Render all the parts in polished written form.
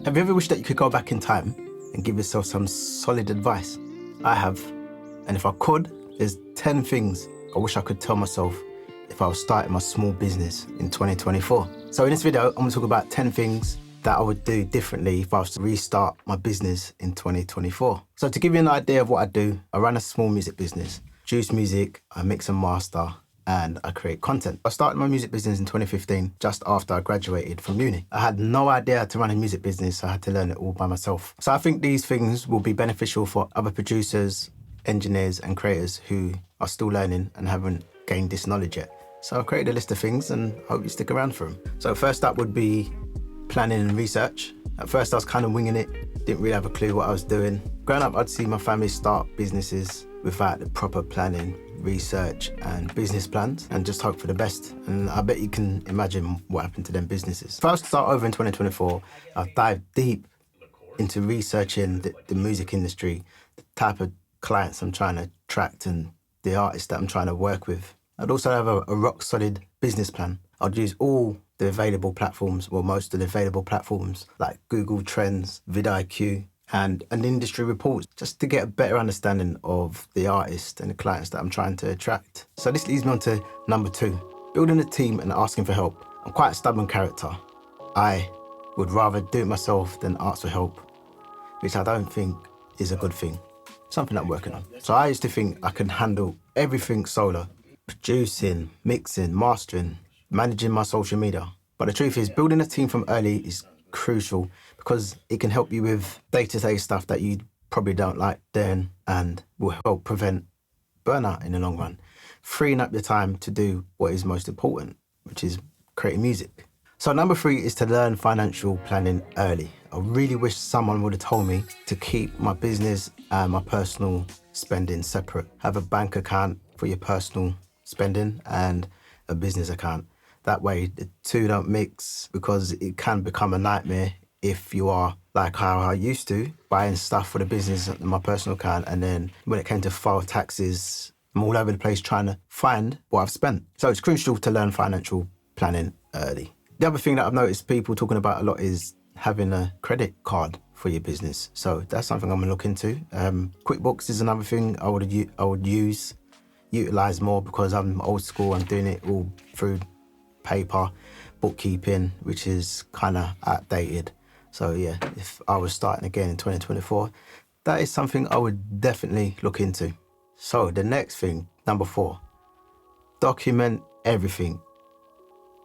Have you ever wished that you could go back in time and give yourself some solid advice? I have. And if I could, there's 10 things I wish I could tell myself if I was starting my small business in 2024. So in this video, I'm gonna talk about 10 things that I would do differently if I was to restart my business in 2024. So to give you an idea of what I do, I run a small music business, produce music, I mix and master, and I create content. I started my music business in 2015, just after I graduated from uni. I had no idea how to run a music business, so I had to learn it all by myself. So I think these things will be beneficial for other producers, engineers, and creators who are still learning and haven't gained this knowledge yet. So I've created a list of things and hope you stick around for them. So first up would be planning and research. At first I was kind of winging it, didn't really have a clue what I was doing. Growing up, I'd see my family start businesses without the proper planning, research and business plans, and just hope for the best. And I bet you can imagine what happened to them businesses. If I was to start over in 2024, I've dived deep into researching the music industry, the type of clients I'm trying to attract and the artists that I'm trying to work with. I'd also have a rock solid business plan. I'd use all the available platforms, well, most of the available platforms like Google Trends, vidIQ, and industry reports, just to get a better understanding of the artist and the clients that I'm trying to attract. So this leads me on to number 2, building a team and asking for help. I'm quite a stubborn character. I would rather do it myself than ask for help, which I don't think is a good thing. Something I'm working on. So I used to think I could handle everything solo, producing, mixing, mastering, managing my social media. But the truth is, building a team from early is crucial because it can help you with day-to-day stuff that you probably don't like doing and will help prevent burnout in the long run, freeing up your time to do what is most important, which is creating music. So number 3 is to learn financial planning early. I really wish someone would have told me to keep my business and my personal spending separate. Have a bank account for your personal spending and a business account. That way the two don't mix, because it can become a nightmare if you are like how I used to, buying stuff for the business and my personal account, and then when it came to file taxes, I'm all over the place trying to find what I've spent. So it's crucial to learn financial planning early. The other thing that I've noticed people talking about a lot is having a credit card for your business. So that's something I'm gonna look into. QuickBooks is another thing I would utilize more, because I'm old school. I'm doing it all through paper bookkeeping, which is kind of outdated. So yeah, if I was starting again in 2024, that is something I would definitely look into. So the next thing, number 4, document everything.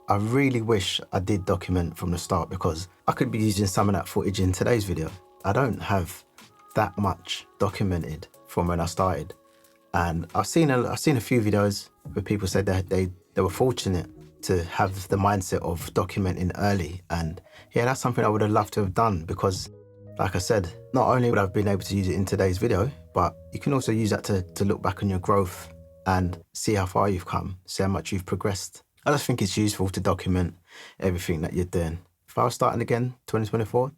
I really wish I did document from the start, because I could be using some of that footage in today's video. I don't have that much documented from when I started. And I've seen a few videos where people said that they were fortunate to have the mindset of documenting early. And yeah, that's something I would have loved to have done, because like I said, not only would I have been able to use it in today's video, but you can also use that to look back on your growth and see how far you've come, see how much you've progressed. I just think it's useful to document everything that you're doing. If I was starting again 2024,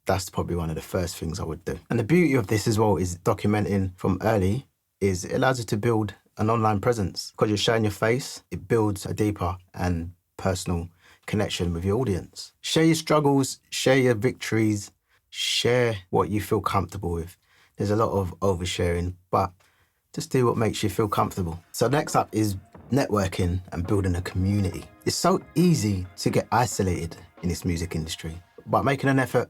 that's probably one of the first things I would do. And the beauty of this as well is documenting from early is it allows you to build an online presence. Because you're showing your face, it builds a deeper and personal connection with your audience. Share your struggles, share your victories, share what you feel comfortable with. There's a lot of oversharing, but just do what makes you feel comfortable. So next up is networking and building a community. It's so easy to get isolated in this music industry, but making an effort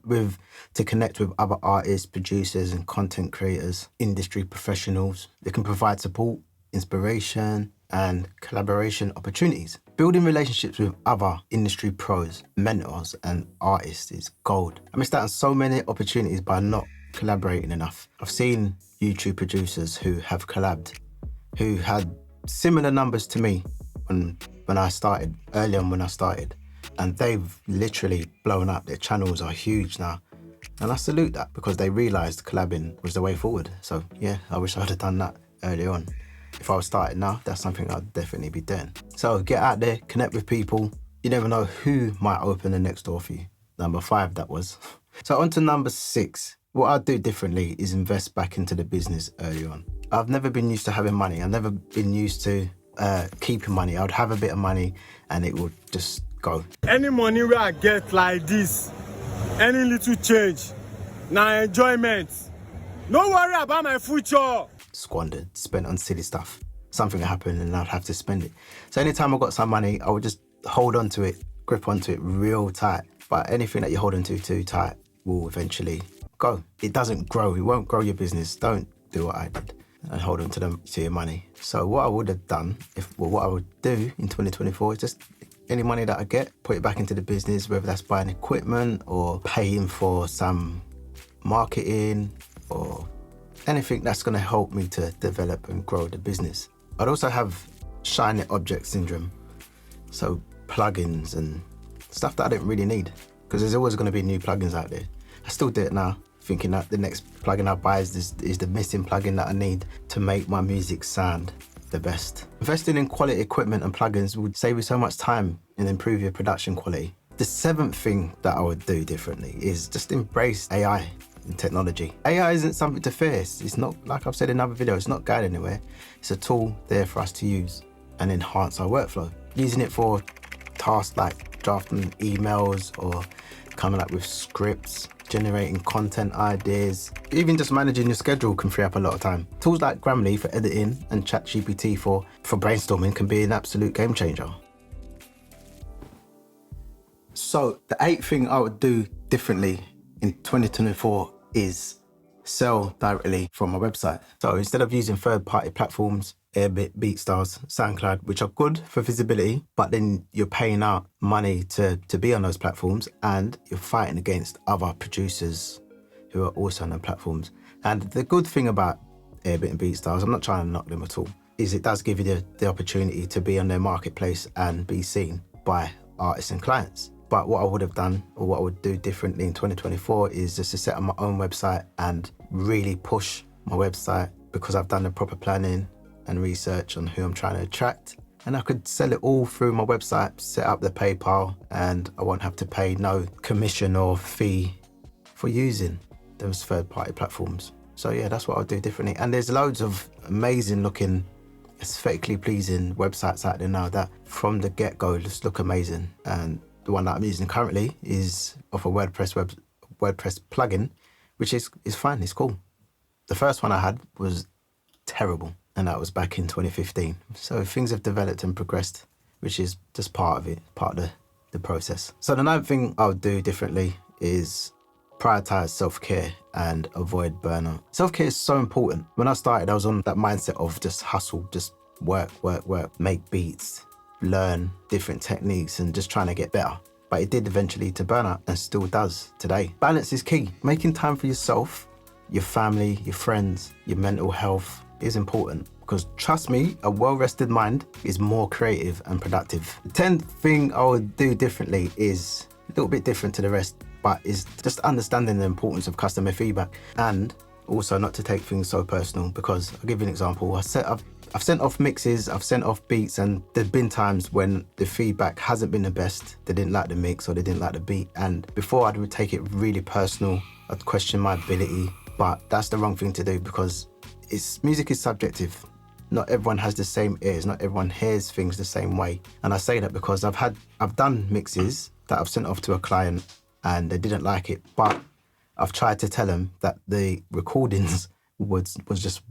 to connect with other artists, producers and content creators, industry professionals, they can provide support, inspiration and collaboration opportunities. Building relationships with other industry pros, mentors and artists is gold. I missed out on so many opportunities by not collaborating enough. I've seen YouTube producers who have collabed, who had similar numbers to me when I started, early on when I started, and they've literally blown up. Their channels are huge now. And I salute that, because they realized collabing was the way forward. So yeah, I wish I'd have done that early on. If I was starting now, that's something I'd definitely be doing. So get out there, connect with people. You never know who might open the next door for you. Number 5, that was. So on to number 6. What I'd do differently is invest back into the business early on. I've never been used to having money. I've never been used to keeping money. I would have a bit of money and it would just go. Any money where I get like this, Any little change, now enjoyment. No worry about my future. Squandered, spent on silly stuff. Something happened and I'd have to spend it. So anytime I got some money, I would just hold on to it, grip onto it real tight. But anything that you hold onto too tight will eventually go. It doesn't grow. It won't grow your business. Don't do what I did and hold on to your money. So what I would have done, what I would do in 2024 is just any money that I get, put it back into the business, whether that's buying equipment or paying for some marketing or anything that's going to help me to develop and grow the business. I'd also have shiny object syndrome. So plugins and stuff that I didn't really need, because there's always going to be new plugins out there. I still do it now, thinking that the next plugin I buy is the missing plugin that I need to make my music sound the best. Investing in quality equipment and plugins would save you so much time and improve your production quality. The seventh thing that I would do differently is just embrace AI and technology. AI isn't something to fear. It's not, like I've said in other videos, it's not going anywhere. It's a tool there for us to use and enhance our workflow. Using it for tasks like drafting emails or coming up with scripts, generating content ideas, even just managing your schedule can free up a lot of time. Tools like Grammarly for editing and ChatGPT for brainstorming can be an absolute game changer. So the eighth thing I would do differently in 2024 is sell directly from my website. So instead of using third-party platforms, Airbit, BeatStars, SoundCloud, which are good for visibility, but then you're paying out money to be on those platforms and you're fighting against other producers who are also on the platforms. And the good thing about Airbit and BeatStars, I'm not trying to knock them at all, is it does give you the opportunity to be on their marketplace and be seen by artists and clients. But what I would have done, or what I would do differently in 2024, is just to set up my own website and really push my website, because I've done the proper planning and research on who I'm trying to attract. And I could sell it all through my website, set up the PayPal, and I won't have to pay no commission or fee for using those third-party platforms. So yeah, that's what I'll do differently. And there's loads of amazing looking, aesthetically pleasing websites out there now that from the get-go just look amazing. And the one that I'm using currently is off a WordPress plugin, which is fine, it's cool. The first one I had was terrible, and that was back in 2015. So things have developed and progressed, which is just part of it, part of the process. So the ninth thing I would do differently is prioritize self-care and avoid burnout. Self-care is so important. When I started, I was on that mindset of just hustle, just work, make beats, learn different techniques and just trying to get better. But it did eventually lead to burnout and still does today. Balance is key. Making time for yourself, your family, your friends, your mental health is important, because trust me, a well-rested mind is more creative and productive. The 10th thing I would do differently is a little bit different to the rest, but is just understanding the importance of customer feedback and also not to take things so personal. Because I'll give you an example. I've sent off mixes, I've sent off beats, and there've been times when the feedback hasn't been the best. They didn't like the mix or they didn't like the beat. And before I would take it really personal, I'd question my ability, but that's the wrong thing to do, because music is subjective. Not everyone has the same ears, not everyone hears things the same way. And I say that because I've done mixes that I've sent off to a client and they didn't like it, but I've tried to tell them that the recordings was just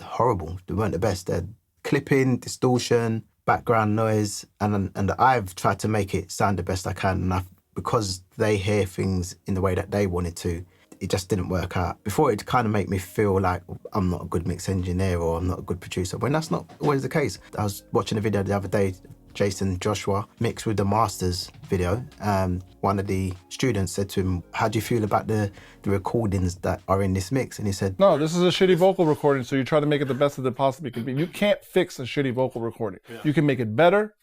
horrible. They weren't the best. They're clipping, distortion, background noise, and I've tried to make it sound the best I can. And because they hear things in the way that they wanted to, it just didn't work out. Before, it kind of made me feel like I'm not a good mix engineer or I'm not a good producer, when that's not always the case. I was watching a video the other day, Jason Joshua mixed with the Masters video, and one of the students said to him, how do you feel about the recordings that are in this mix? And he said, no, this is a shitty vocal recording, so you try to make it the best that it possibly can be. You can't fix a shitty vocal recording. Yeah. You can make it better,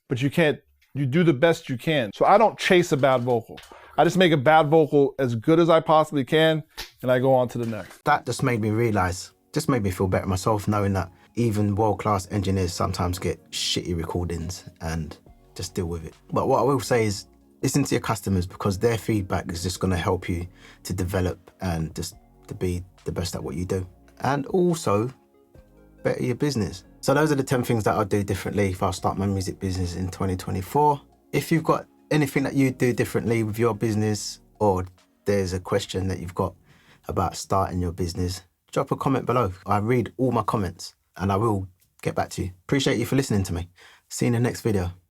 but you do the best you can. So I don't chase a bad vocal. I just make a bad vocal as good as I possibly can, and I go on to the next. That just made me realize, just made me feel better myself, knowing that even world-class engineers sometimes get shitty recordings and just deal with it. But what I will say is listen to your customers, because their feedback is just going to help you to develop and just to be the best at what you do. And also better your business. So those are the 10 things that I'll do differently if I start my music business in 2024. If you've got anything that you do differently with your business, or there's a question that you've got about starting your business, drop a comment below. I read all my comments and I will get back to you. Appreciate you for listening to me. See you in the next video.